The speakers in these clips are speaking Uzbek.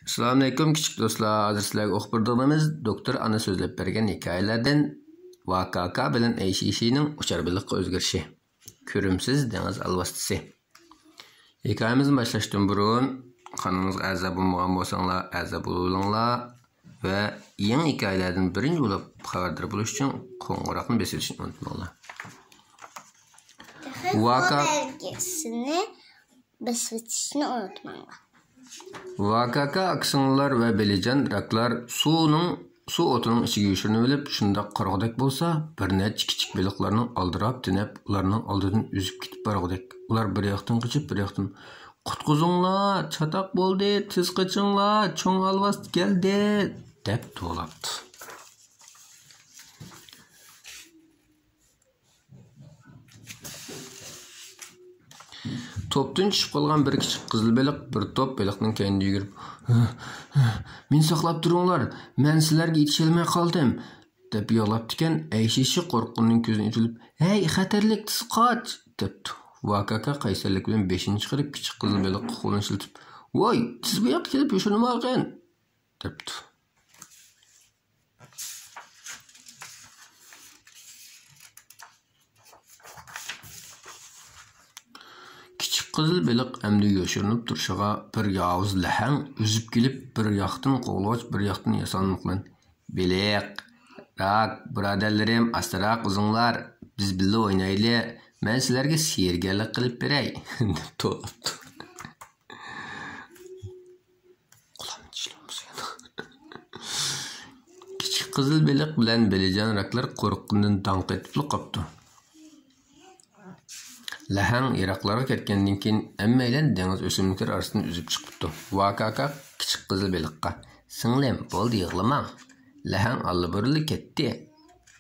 Assalamu alaykum kichik do'stlar. Hozir sizlarga o'qib berganimiz doktor ana so'zlab bergan hikoyalardan Vakaka bilan Ayshishining uchar biliqqa o'zgarishi. Ko'rimsiz dengiz alvastisi. Hikoyamizni boshlashdan burun kanalımızga a'zo bo'lmagan bo'lsanglar, a'zo bo'linglar va yangi hikoyalardan birinchi bo'lib xabardor bo'lish uchun qo'ng'iroqni bosishni unutmanglar. Vakakasini bosishni unutmanglar. Vakaka aksınlar ve Belican raklar su otunun içiga yushirinib olib, shunda qarog'dak bo'lsa, bir necha kichik baliqlarning aldirab tinib, ularning oldidan uzib ketib borg'udek. Ular bir yoqdan qochib, bir yoqdan "Qutquzinglar, chatoq bo'ldi, tez qochinglar, cho'ng alvast keldi" deb to'labdi. Topdan tushib qolgan bir kichik qizil baliq bir top baliqning keyinida yugurib, "Men saqlab turinglar, men sizlarga yetisha olmay qoldim" deb yig'labdi ekan. Ayshishi qo'rquvning ko'zini ochilib, "Hey, xatarlik, tez qoch" debdi. Vakaka qaysarlik bilan 5-chi qilib kichik qizil baliqqa qo'lini shiltib, "Voy, siz bu yoqqa kelib yoshinmag'in" debdi. Qizil baliq əmdi yoşurunup turşağa bir yavuz ləhəng üzüb gelip bir yaxtın qoğulaç bir yaxtın yasanlıqlan. "Beliq, rak, braderlerim, astaraq uzunlar, biz billa oynaylı, mən sizlərə seyirgərlik qilib berey" deb to'labdi. Kichik qizil baliq bilan Belican raklar qo'rqqandan danq etib qopdi. Ləhəng Iraklara ketgandan keyin əmməylə dengiz o'simliklar arasından üzüb chiqibdi. Vakaka kichik qizil baliqqa, "Singlim, bo'ldi, yig'lama. Ləhəng allaburli ketdi"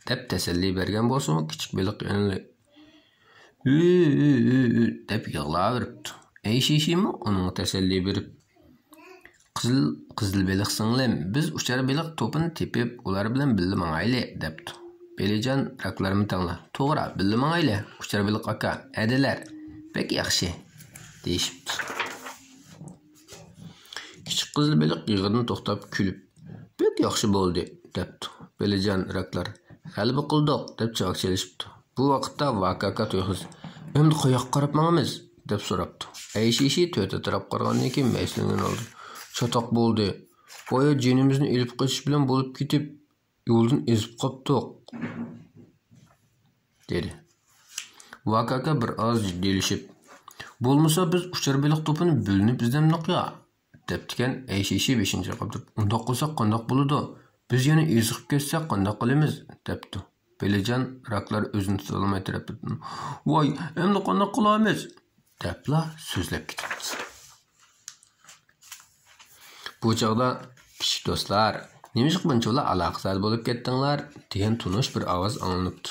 deb tasalli bergan bo'lsa-mu, kichik baliq yana deb yig'laveribdi. Ayshishimi uning tasalli berib, "Qizil baliq singlim, biz uchar baliq to'pini tepib, ular bilan birga mangayli" debdi. Belican raklarımı tanla. "To'g'ri, birga mangayli. Uchar baliq aka, adilar. Pek yaxshi" deyishibdi. Kichik qizil baliq yig'idan to'xtab kulib, "Pek yaxshi bo'ldi" debdi. Belican raklar, "G'alaba qildik" deb javob berishibdi. Bu vaqtda Vakaka to'yxiz, "Endi qayoqqa qarab mangamiz" deb so'rabdi. Ayshishi to'yta taraf qarag'andan keyin mayslangan oldi. "Chatoq bo'ldi. Boya jinimizni elib qochish bilan bo'lib ketib, yo'ldan ezib qopdiq" dedi. Vakaka bir oz jiddiylashib, "Bo'lmasa biz uchar baliq to'pini bo'linib izlamdiq ya" debdikan. Ayshishi 5-chi qilib, "Undoq qilsak qandoq bo'ladi? Biz yana ezib ketsak qandoq qilamiz" debdi. Belican raklar o'zini tuta olmay tarafdi. "Voy, endi qandoq qilamiz" debla so'zlab ketdi. Bu chog'da kichik do'stlar, "Nima bunchalar aloqasar bo'lib ketdinglar" degan tunish bir ovoz anglanibdi.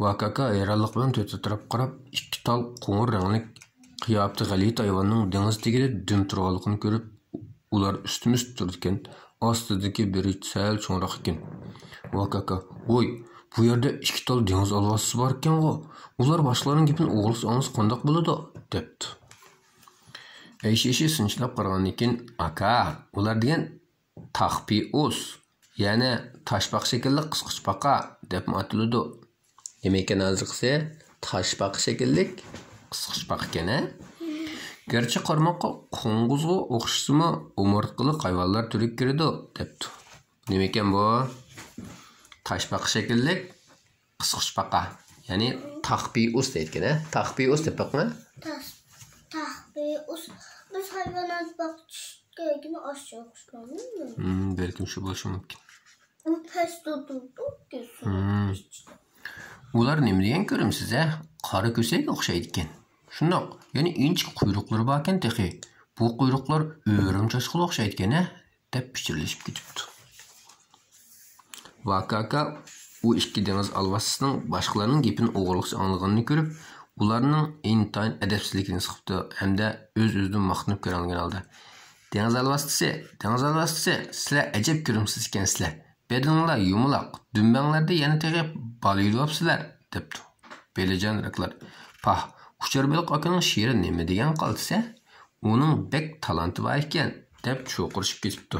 Vakaka hayronlik bilan to'xtab qarab, ikki tal qo'ng'ir rangli qiyofati g'alit hayvonning dengiz tagida dim turganligini ko'rib, ular ustimiz turgan ostidagi biri sal cho'nroq ekan. Vakaka, "Voy, bu yerda ikki tal dengiz alvastisi bor ekan-ku. Ular boshqalarning gapini o'g'ilsangiz qandoq bo'ladi" debdi. Ayshishi sinchiklab qaragandan keyin, "Aka, ular degan taxpius, ya'ni toshbaq shakilli qisqichbaqa deb atiladi" demak ekan. Hozirgisi toshbaq shakilli qisqichbaqa ekan-a? Garchi qarmoqqa qo'ng'izga o'xshasimi, umurtqali hayvonlar turiga kiradi debdi. Nima ekan bu? Toshbaq shakilli qisqichbaqa, ya'ni taxpius deydi-a? Taxpius deb baqma? Taxpius. Biz hayvonot bog'chisiga oshib o'xshamaymi? Belki shu bo'lishi mumkin. U pastda turdi. Ular nima degan ko'rimsiz-a? Qora ko'saga o'xshaydi ekan. Shundoq, ya'ni inchik quyruqlari bor ekan texi. Bu quyruqlar o'rimchashiga o'xshaydi ekan-a deb pichirlashib ketibdi. Vakaka u ikki dengiz alvastisining boshqalarning gapini o'g'irliqcha anglaganini ko'rib, ularning intayin adabsizligini siqibdi hamda o'z-o'zidan maqtanib ko'rgan holda, "Dengiz alvastisi, sizlar ajab ko'rimsiz ekansizlar. Bedanlar yumaloq, dumbanglarda yana tegib balayapsizlar" debdi. Belican raklar, "Pah, uchar baliq akaning she'ri nima degan qolsa? onun bek talanti var ekan, deb cho'qirishib ketibdi.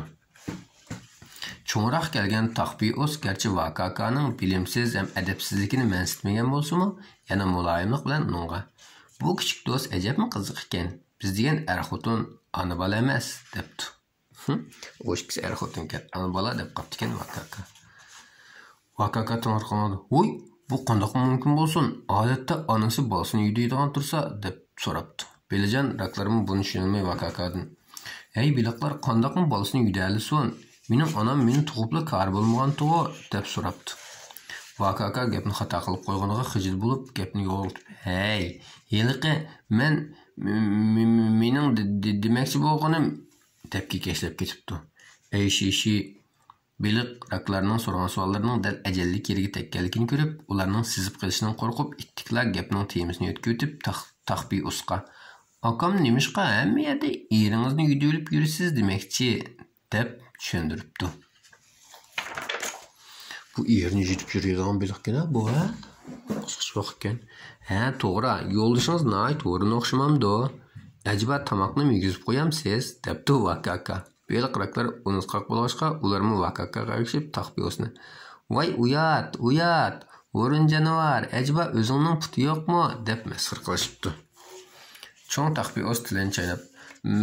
Cho'ngroq kelgan Taqbios garchi Vakakaning bilimsiz ham adabsizligini mansitmagan bo'lsa-mu, yana muloyimlik bilan unga "Bu kichik do'st ajabmi qiziq ekan. Biz degan er-xotin ana bola emas" debdi. O'shkisi er-xotin ekan, ana bola deb qopti ekan Vakaka. Vakaka to'g'ri "Voy, bu qandoq mumkin bo'lsin? Odatda onasi bolasini yudaydigan tursa" deb so'rabdi. Belajon raklarım buni tushunmay Vakakadan "Ey biliqlar, qandoqmi bolasini yudaylisin? Mening onam meni tug'ibli kar bo'lmagan tug'u" deb so'rabdi. Vakaka gapni xato qilib qo'yganiga xijil bo'lib, gapni yo'g'iltib "Hey, yiliqi, men mening demoqchi bo'lganim" deb kekeshlab ketibdi. Ey shishi biliq raklarning so'ragan savollarining dal ajallik yeriga tekkanligini ko'rib, ularning sizib qolishidan qo'rqib, ittiqlar gapning temasini o'tkazib Taqbiosqa "Akam nimishqa hamma yerda eringizni yudilib yurisiz demoqchi" deb tushundiribdi. Bu yerini yutib yuradigan biliqkina bu ha? Qisqacha vaqt ekan. Ha, to'g'ri. Yo'ldishingiz nihoyat o'rin o'xshamamdi. Ajiba tomoqni yegizib qo'yamsiz, debdi Vakaka. Biliqraklar unisqaq bo'lishqa, ularmi Vakakaga ergashib Taqbiosni "Voy, uyat, o'rin jonivar, ajiba o'zingning puti yo'qmi?" deb masxir qilishibdi. Cho'ng Taqbios tilini chaynab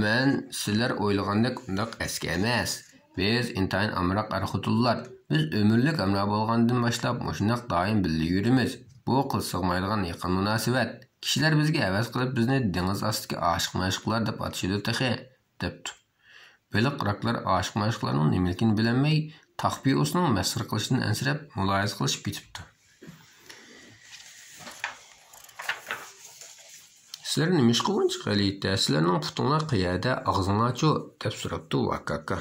"Men sizlar o'ylagandek undaq eski emas. Biz intayin amroq er-xotinlar. Biz ömürlük amra bo'lgandan boshlab shundoq doim birga yurimiz. Bu qil sig'maydigan yaqin munosabat. Kishilar bizga havas qilib bizni dengiz ostidagi oshiq-mashqlar deb atashadi taxi" debdi. Biliqraklar oshiq-mashqlarning nimaligini bilmay, Taqbiosning masxir qilishidan ansirab, mulohaza qilishib ketibdi. "Sizlar nima ish qilgan chiqalaydi? Sizlarning putinglar qayerda, og'zinglar-chu" deb so'rabdi Vakaka.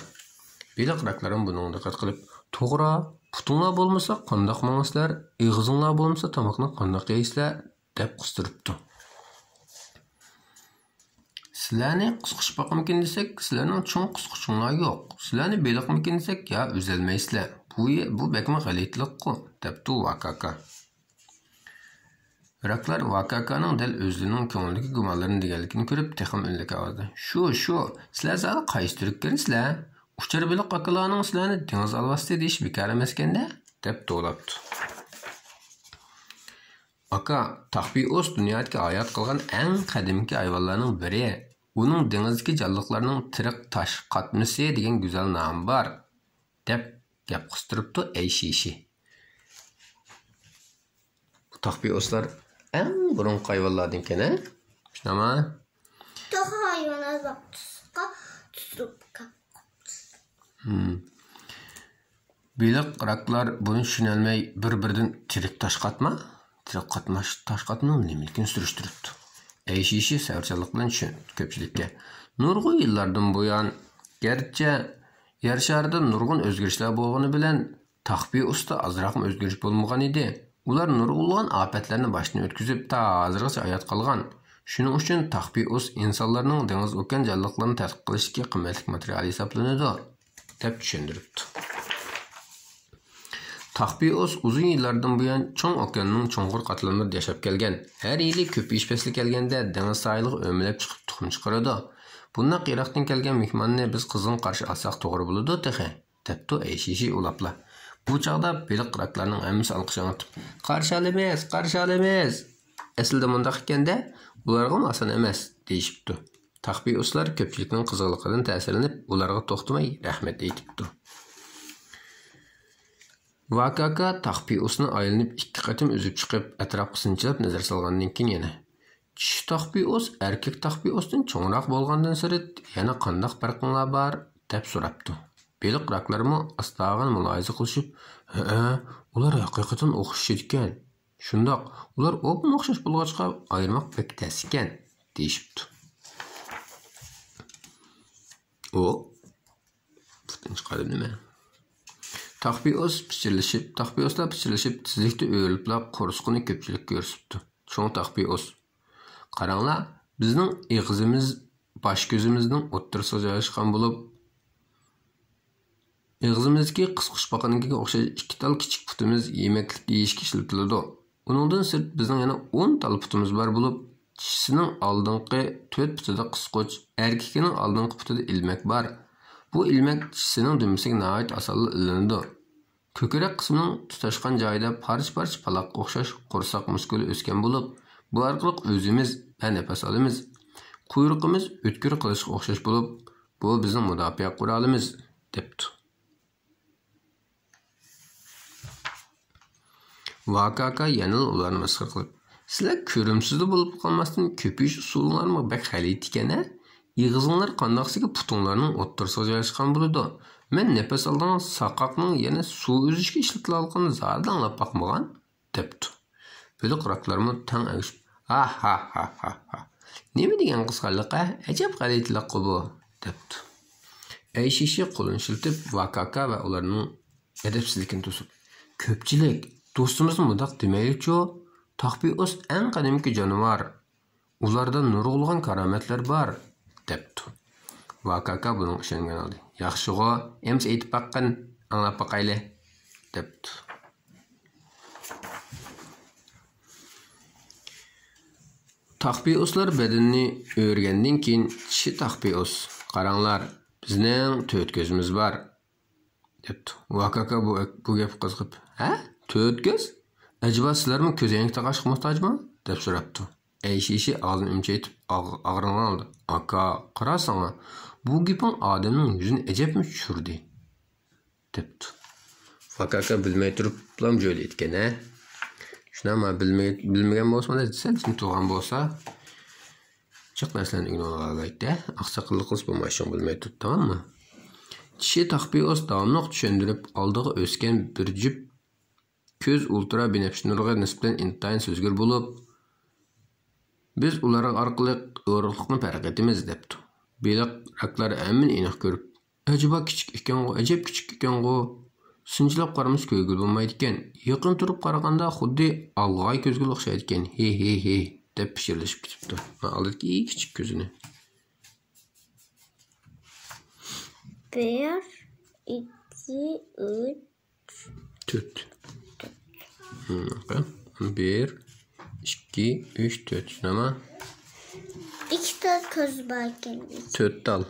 Biliqraklarim bunga diqqat qilib "To'g'ri, putinglar bo'lmasa qandoq mangizlar, ig'izinglar bo'lmasa tomoqni qandoq yeysizlar" deb qistiribdi. "Sizlarni qisqichmoqmikin desak, sizlarning cho'ng qisqichinglar yo'q. Sizlarni beliqmikin desak, ya uzalmaysizlar. Bu bekmi g'alatilik-ku" debdi Vakaka. Raklar Vakakaning dal o'zining ko'nglidagi gumonlarini deganligini ko'rib, texim o'nlik ovozda "Shu, sizlar zali qaysi turibkansizlar? Uchar biliq akalarning sizlarni dengiz alvasti deyish bekor emaskanda" deb to'labdi. Aka, Taqbios dunyodagi hayot qilgan eng qadimgi hayvonlarning biri. Uning dengizdagi jonliqlarning tirik tosh qatmisi degan go'zal nomi bor deb gap qistiribdi ey shishi. Taqbioslar eng burun hayvonlardan ekan-a? Shunami? To'g'ri hayvonlar vaqtga tutib Biliq raklar buni tushunolmay bir-biridan tirik tosh qatma nimaligini surishtiribdi. Ey shishi savrchanlik bilan ko'pchilikka nurg'un yillardan buyon garchi yer sharida nurg'un o'zgarishlar bo'lgani bilan Taqbiosda azroq o'zgarish bo'lmagan edi. Ular nurg'un ofatlarni boshdan o'tkazib hozirgacha hayot qolgan. Shuning uchun Taqbios insonlarning dengiz okean jonliqlarini tadqiq qilishga qimmatli material hisoblanadi deb tushundiribdi. Taqbios uzun yillardan buyon cho'ng okeanning cho'nqur qatlamlarida yashab kelgan. Har yili ko'payish fasli kelganda dengiz soyiliga o'milib chiqib tuxum chiqaradi. Bundan Iroqdan kelgan mehmonni biz qizg'in qarshi olsak to'g'ri bo'ladi taxi, debdi Ayshishi ulabla. Bu chaqda biliqraklarning hammasi alqish anlatib, qarshi olamiz. Aslida mundaq ekanda, ularga oson emas deyishibdi. Taqbioslar ko'pchilikning qiziqligidan ta'sirlanib, ularga to'xtamay rahmat aytibdi. Vakaka Taqbiosni aylanib ikki qatim o'zib chiqib, atrofga sinchilab nazar solgandan keyin yana "Kishi Taqbios erkak Taqbiosdan cho'ngroq bo'lgandan sari yana qanday farqlar bor?" deb so'rabdi. Biliqraklarmi astag'in mulohaza qilishib, "Ha, ular haqiqatan o'xshash ekan. Shundoq, ular o'pin o'xshash bo'lg'achqa ayirmoq pek tas ekan" deyishibdi. Putin chiqadi nima? Taqbioslar pichirlashib, tizlikda o'rilib, qo'rsqini ko'pchilik ko'rsatdi. Cho'ng Taqbios: "Qaranglar, bizning ig'izimiz bosh ko'zimizning o'ttirasiga joylashgan bo'lib, ig'izimizdagi qisqichbaqaniga o'xshash ikki tal kichik putimiz yemaklik yeyishga ishlatiladi. Uningdan sirt bizning yana 10 tal putimiz bor bo'lib, Dişisining oldingi 4 putida qisquch, erkakining oldingi putida ilmak bor. Bu ilmak dishisining dumisiga nihoyat osonli ilinadi. Ko'krak qismining tutashgan joyida parcha-parcha paloqqa o'xshash qo'rsoq muskuli o'sgan bo'lib, bu orqali o'zimiz va nafas olamiz. Quyruqimiz o'tkir qilishga o'xshash bo'lib, bu bizning mudofaa qurolimiz, debdi. Vakaka yana ularni masxara qilib, sizlar ko'rimsizda bo'lib qolmasdan ko'pish usullarni bak xalit ekan-a? Yig'izinglar qandoqsiga putinglarning o'ttirisiga joylashgan bo'ladi. Men nafas olgan saqoqning yana suv uzishga ishlatiladigan zardan anglab boqmagan, debdi. Biliq raqlarmi tang agishib, ha. Nima degan qisqarliq-a? Ajab g'alatilik bu, debdi. Ayşişi qo'lini shiltib, Vakaka va ularning adabsizligini to'sib, ko'pchilik do'stimizni mudaq demayli-ku, Taqbios eng qadimgi jonivor. Ularda nurg'ulg'an karomatlar bor, debdi. Vakaka buning ishongan oldi. Yaxshi-g'o, ems aytib baqqan, anglab baqayli, debdi. Taqbioslar bedenini o'rgandan keyin kishi Taqbios, qaranglar, bizning 4 ko'zimiz bor, debdi. Vakaka bu gap qiziqib, ha? 4 ko'z? Acaba sizlarmi ko'zoynak taqashga muhtojmi? deb so'rabdi. Ayşişi ağzını ümçeytip ağrını aldı. Aka, qarasana, bu gaping odamning yuzini ajabmi tushirdi, debdi. Vakaka bilmay turib bilan jo'li etgan-a. Shunama bilmagan bo'lsa, sal jim turgan bo'lsa, chiq narsalarni ignorlaydi. Aqsaqillik qilib bo'lmashin bilmay turib, tamommi? Kishi Taqbios davomli tushundirib, oldiga o'sgan bir jup ko'z ultra binafsha nurga nisbatan intayin so'zgir bo'lib, biz ular orqali o'g'rilikni farq etamiz, debdi. Beliq raqlar hamini aniq ko'rib, ajaba kichik ekan-ku, ajab kichik ekan-ku. Sinchilab qaramiz ko'zga bo'lmaydi ekan. Yaqin turib qaraganda xuddi alg'ay ko'zga o'xshaydi ekan. He, deb pishirlashib ketibdi. Aldiki kichik ko'zini. 1, 2, 3, 4. 1, 2, 3, 4. Şunama? 2 tane göz varken. 4 tal.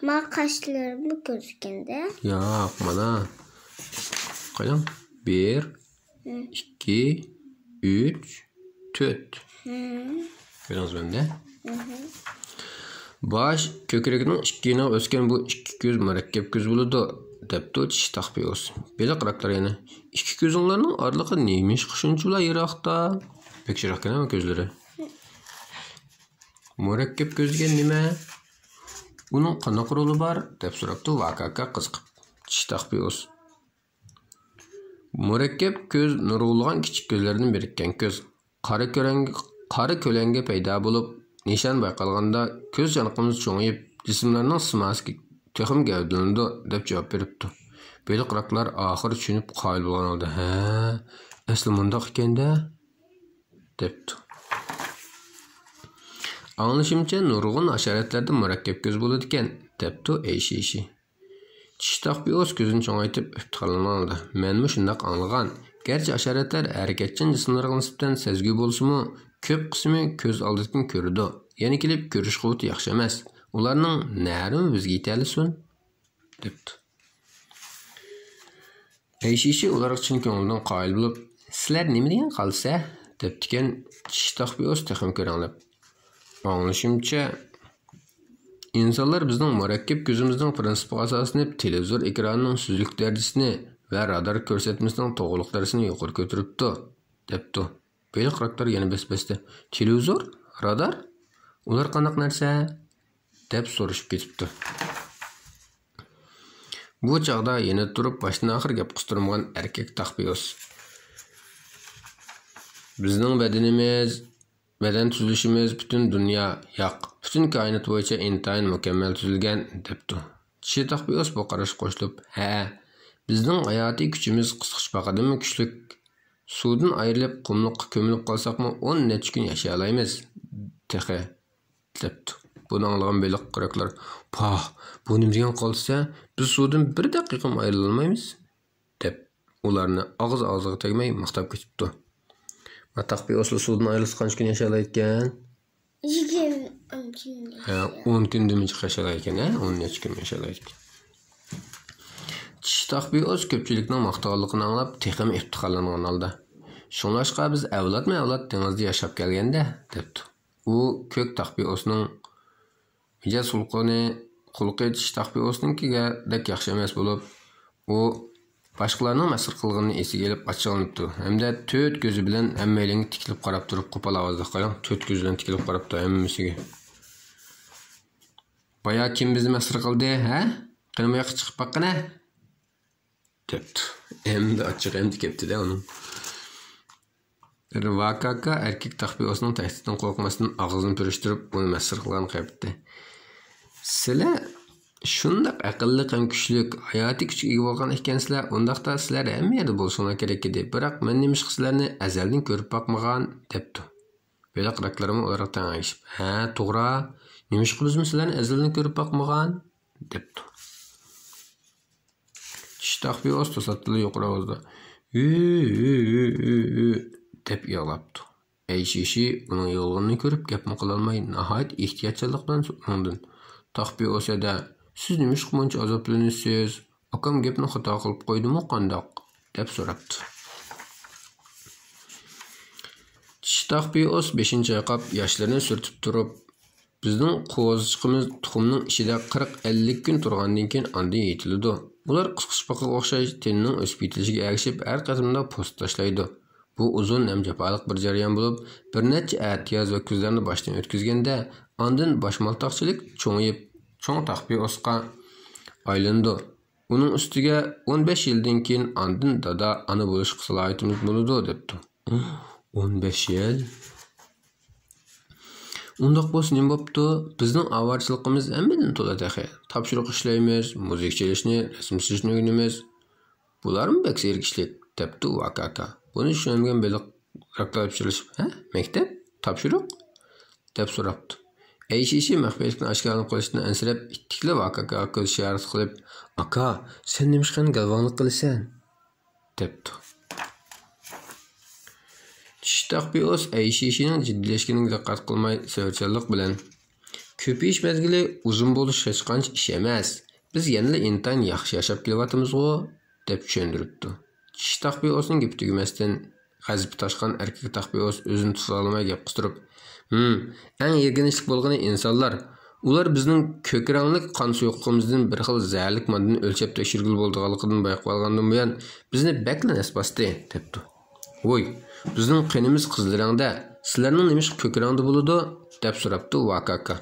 Ma kaşlarımı gözükende. Yok, mana. Koyalım. 1, 2, 3, 4. Görüyorsunuz bende. Baş kökregining ikkina o'sgan bu ikki ko'z murakkab ko'z bo'ladi, debdi tish Taqbios. Beliq raqlar yana. Ikki ko'zinglarning orlig'i neymiş shunchalar yiroqda? Pekchiroq ekanmi ko'zlari? Murakkab ko'z degan nima? Uning qanaqa roli bor? deb so'rabdi Vakaka qiziqib. Tish Taqbios. Murakkab ko'z nurg'ulg'an kichik ko'zlardan birikkan ko'z. Qora ko'langa paydo bo'lib, nishon bayqalganda ko'z joniqimiz cho'ngib, jismlarning simasiga texim gavdalandi, deb javob beribdi. Beliq raqlar oxir tushunib qoyil bo'lgan oldi. Ha, asli mundoq ekanda, debdi. Anglashimcha nurg'un hasharotlarda murakkab ko'z bo'ladi ekan, debdi Ayşişi. Tish Taqbios ko'zini cho'ngaytib iftiqorlanadi. Menmi shundoq anglagan. Garchi hasharotlar harakatchan jismlarga nisbatan sezgi bo'lsa-mu, ko'p qismi ko'z oldidan ko'radi. Yana kelib ko'rish quvvati yaxshi emas. Ularning nari bizga yetalisin, debdi. Ayşişi ular uchun ko'ngildan qoyil bo'lib, sizlar nima degan qolsa, debdikan Tish Taqbios texim ko'ranglab. Anglashimcha insonlar bizning murakkab ko'zimizning prinsipiga asoslanib televizor ekranining suzlik darajasini va radar ko'rsatmasining to'g'rilik darajasini yuqori ko'taribdi, debdi. Beliq raqlar yana besbesdi. Televizor, radar? Ular qanday narsa? deb so'rashib ketibdi. Bu chaqda yana turib boshdan oxir gap qistirmagan erkak Taqbios. Bizning badanimiz, badan tuzilishimiz butun dunyo, yo'q, butun koinot bo'yicha intayin mukammal tuzilgan, debdi. Tish Taqbios bu qarashga qo'shilib, ha, bizning hayotiy kuchimiz qisqichbaqadimi kuchlik. Suvdan ayrilib qumliqqa ko'milib qolsaqmi 10 necha kun yashay olamiz, texe, debdi. Buni anglagan beliq raqlar, "Pah, bu nima degan qolsa, biz suvdan 1 daqiqa ham ayrilmaymiz", deb ularni og'iziga tegmay maqtab ketibdi. Taqbioslar suvdan ayrilsa qancha kun yashaydi ekan? 20 10 kundami yashaydi ekan, 10 necha kun yashaydi ekan. Tish taqbios ko'pchilikning maqtovligini anglab, texim iftixorlangan holda. Shunlashqa biz avlod dengizda yashab kelganda, debdi. U ko'k taqbiosning mijoz xulqi tish taqbiosninkiga dek yaxshi emas bo'lib, u boshqalarning masxir qilganini esiga olib achchiqlanibdi. Hamda 4 ko'zi bilan hammalarga tikilib qarab turib, qo'pol ovozda qo'ying, 4 ko'z bilan tikilib qarab turib hammasiga. Baya kim bizni masxir qildi, ha? Qilmay chiqib baqqana? Debdi. Endi ochiq endi kepti-da uning. Vakaka erkek taqbiosning tahdiddan qo'rqmasdan og'zini purishtirib, uni masxir qilgan qaytdi. Sizlar shundaq aqlli ham kuchli, hayoti kuchga ega bo'lgan ekansizlar, undaqda sizlar hamma yerda bo'lishinglar kerak edi. Biroq men nimish qizlarni azaldan ko'rib boqmagan, debdi. Belə qıraqlarımı olarak tanışıp, "Ha, to'g'ri. Nimish qilibsiz sizlarni azaldan ko'rib boqmagan?" debdi. Tish taqbios to'satli yuqori ovozda, deb yig'labdi. Ayşişi uning yolg'onini ko'rib gapni qilolmay, nihoyat ehtiyotchilik bilan undan taqbios eda, "Siz nimish buncha azoblanasiz? Akam gapni xato qilib qo'ydimi qandoq?" deb so'rabdi. Tish taqbios 5-chayqab yoshlarini surtib turib, bizning qo'zichiqimiz tuxumning ichida 40-50 kun turgandan keyin andin yetiladi. Ular qisqichbaqa o'xshash tenining o'sib yetilishiga ergishib, har qatimda post tashlaydi. Bu uzun ham jafoliq bir jarayon bo'lib, bir necha atyoz va kuzlarni boshdan o'tkazganda, andin boshmaltoqchilik cho'ngib, cho'ng taqbiosqa aylandi. Uning ustiga 15 yildan keyin andin dada ana bo'lish salohiyatimiz bo'ladi, debdi. 15 yil. Undaq bo'lsa nima bo'pti? Bizning avarchiligimiz hammadan to'ladi axir. Topshiriq ishlaymiz, musiqa chalishni, rasm chizishni o'rganamiz. Bularmi bak sergishlik, debdi Vakaka. Buni tushunmagan beliq raqlab tushirishib, "Ha? Maktab? Topshiriq?" deb so'rabdi. Ayşişi maxfiylikni oshkorlanib qolishdan ansirab, ittikli Vakakaga ko'z ishorat qilib, "Aka, sen nimishqan galvonlik qilasan?" debdi. Tish taqbios Ayşişining jiddiylashganiga diqqat qilmay, sevinchlik bilan, "Ko'payish mezgili uzun bo'lish hech qancha ish emas. Biz yana intayin yaxshi yashab kelyapmiz-ku", deb tushuntiribdi. Tish taqbiosning gapi tugamasdan g'azabi toshgan erkak taqbios o'zini tuta olmay gap qistirib, "Eng yeginishlik bo'lgani insonlar. Ular bizning ko'k ranglik qon suyuqligimizdan bir xil zaharlik moddani o'lchab tekshirgil bo'lganligidan bayqab olgandan buyon bizni bakla nasbasdi", debdi. "Voy, bizning qanimiz qizil rangda, sizlarning nimish ko'k rangda bo'ladi?" deb so'rabdi Vakaka.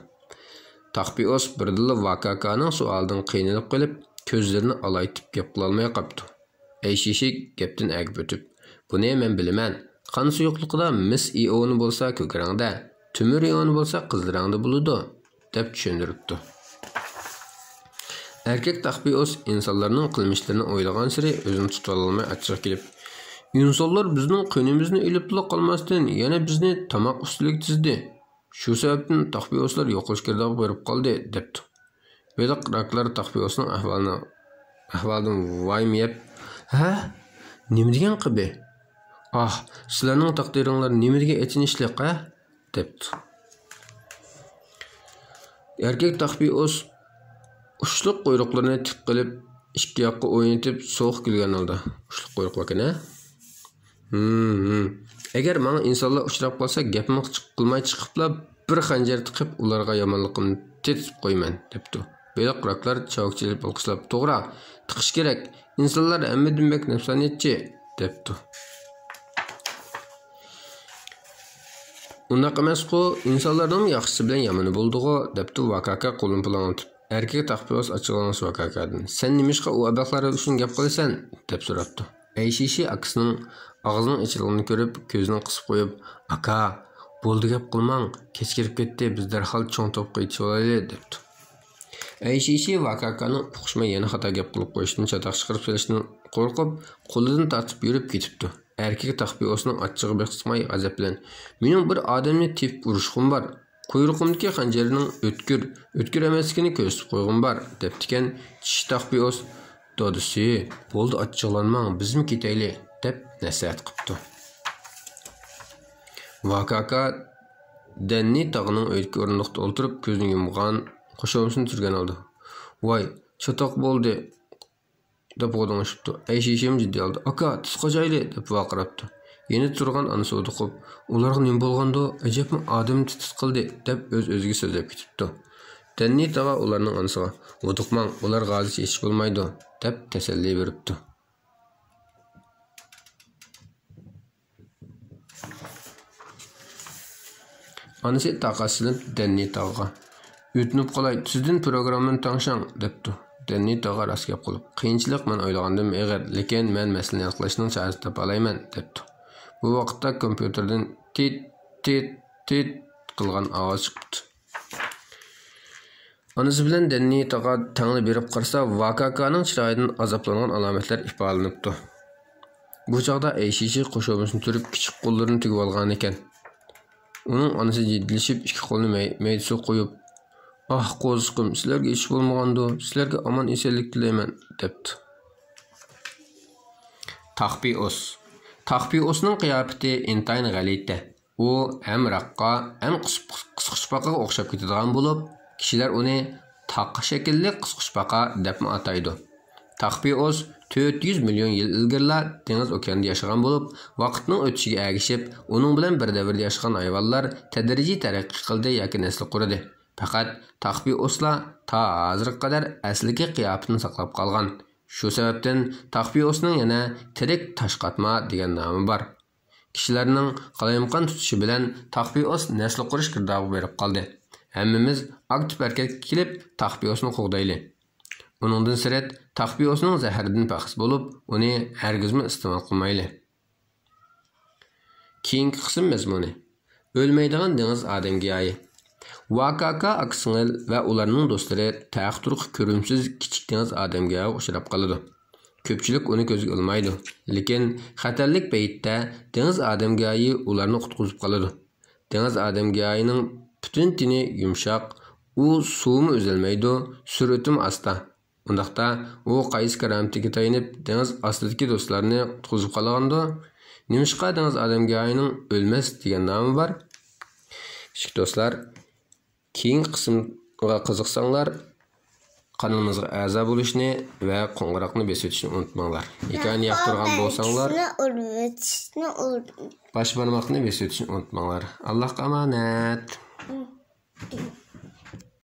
Taqbios birdilla Vakakaning savolidan qiynalib qolib, ko'zlarini olaytib gap qila olmay qoldi. Ayşişi gapdan agib o'tib, "Buni men bilaman. Qon suyuqligida mis ioni bo'lsa ko'k rangda, temir ioni bo'lsa qizil rangda bo'ladi", deb tushuntiribdi. Erkak taqbios insonlarning qilmishlarini o'ylagan sari o'zini tuta olmay achchiq kelib, "İnsanlar bizning qonimizni ilibla qolmasdan yana bizni tomoq ustiga tizdi. Shu sababdan taqbioslar yo'qolish kirdiga berib qoldi", debdi. Beliq raqlar taqbiosning ahvolidan vaymayib, "Ha? Nima degan qibi? Ah, sizlarning taqdiringlar nima degan achinishliq, ha?" debdi. Erkak taqbios ushliq quyruqlarini tik qilib, ikki yoqqa o'ynatib, so'q kulgan holda, "Ushliq quyruq ekan, ha? Agar menga insonlar uchrab qolsa, gapimni qilmay chiqibla bir xanjar tiqib, ularga yomonligimni tetib qo'yman", debdi. Beliq raqlar chavokchilib olqishlab, "To'g'ri, tiqish kerak. İnsanlar hammadan bak nafsaniyatchi", debdi. "Undaq emas-ku, insonlarning yaxshisi bilan yomoni bo'ldi-ku", debdi Vakaka qo'lini pulanatib. Erkak taqbios achchiqlanib Vakakadan, "Sen nimishqa u abaqlar uchun gap qilasan?" deb so'rabdi. Ayşişi akasining og'zining ichilganini ko'rib, ko'zini qisib qo'yib, "Aka, bo'ldi gap qilmang, kech kirib ketdi, biz darhol cho'ng to'pqa yetib olaylik", debdi. Ayşişi Vakakaning uqishmay yana xato gap qilib qo'yishdan chatoq chiqarib kelishdan qo'rqib, qo'lidan tortib yurib ketibdi. Erkak taqbiosning achchig'i baqsmay g'azab bilan, "Mening bir odamni tepib urishim bor. Quyruqimdagi xanjarning o'tkir emasligini ko'rsatib qo'yg'im bor", debdikan. Tish taqbios, "Dodisi, bo'ldi achchiqlanmang, bizmi ketaylik", deb nasihat qilibdi. Vakaka Denni tağının öydeki orunluqda oturup gözünü yumğan, qoşomusunu türgen aldı. Vay, çataq boldu, dep odanışıptı. Ayşişem ciddi aldı. Aka, tisqacaylı, dep vaqıraptı. Yeni turgan anısı oduqub, ularga nim bolğandı, ajabmi adam titis qildi, dep öz-özüge sözlep ketipdi. Denni tağa ularning anısıga, oduqman, ular gazi iş bolmaydı, dep teselli beripdi. Anısı taqasılınıp Denni tağa. Ütünüp qalay, sizden programını tanışan, depdi. Denni tağa rast gap qılıp, qiyinchilik men o'ylagandim eg'ir, lekin men masalani aniqlashning chorasini topa olayman, depdi. Bu vaqtda kompyuterdan tit qilgan ovoz chiqibdi. Anısı bilan Denni tağa tangli berib qarsa, Vakakaning chiroyidan azoblangan alomatlar ifodalanibdi. Bu chaqda Ayşişi qo'shomusini turib, kichik qo'llarini tugib olgan ekan. Onun anısı ciddilişip iki kolunu meclise koyup "Ah qo'ziqim, sizlarga ish bo'lmaganda, sizlarga aman esenlik tilayman" depti. Taqbios. Taqbiosning qiyofati intayin g'alati. U ham raqqa, ham qisqichbaqa o'xshab ketadigan bo'lib, kishilar uni taqqa shaklli qisqichbaqa deb ataydi. Taqbios 400 milyon yil ilgirla dengiz okeanida yashagan bo'lib, vaqtning o'tishiga ergishib, uning bilan bir davrda yashagan hayvonlar tadrijiy taraqqiy qildi yoki nasl qurdi. Faqat taqbioslar ta hozirga qadar asliga qiyofatini saqlab qolgan. Shu sababdan taqbiosning yana tirik tashqatma degan nomi bor. Kishilarning qalayimqon tutishi bilan taqbios nasl qurish girdog'i berib qoldi. Hammamiz aktiv harakatga kelib taqbiosni qo'g'dayli. Onundan sirat taqbiosning zahridan paxs bo'lib, uni hargizmi iste'mol qilmayli. Keyingi qism mazmuni. O'lmaydigan dengiz odamgiyoyi. Vakaka aksingil va ularning do'stlari taqturq ko'rimsiz kichik dengiz odamgiyoyiga uchrab qoladi. Ko'pchilik uni ko'zga ilmaydi, lekin xatarlik paytda dengiz odamgiyoyi ularni qutqizib qoladi. Dengiz odamgiyoyining butun tini yumshoq, u suvmi o'zilmaydi, sur'atim asta. Undaqda u qaysi karamatiga tayinib dengiz ostidagi do'stlarini qutqizib qolganda, nimishqa dengiz odamgiyoyining o'lmas degan nomi bor. Kichik do'stlar, keyingi qismga qiziqsanglar, kanalımızga a'zo bo'lishni va qo'ng'iroqni bosib o'tishni unutmanglar. Hikoyani yoqtirgan bo'lsanglar, bosh barmoqni bosib o'tishni unutmanglar. Allohga omonat.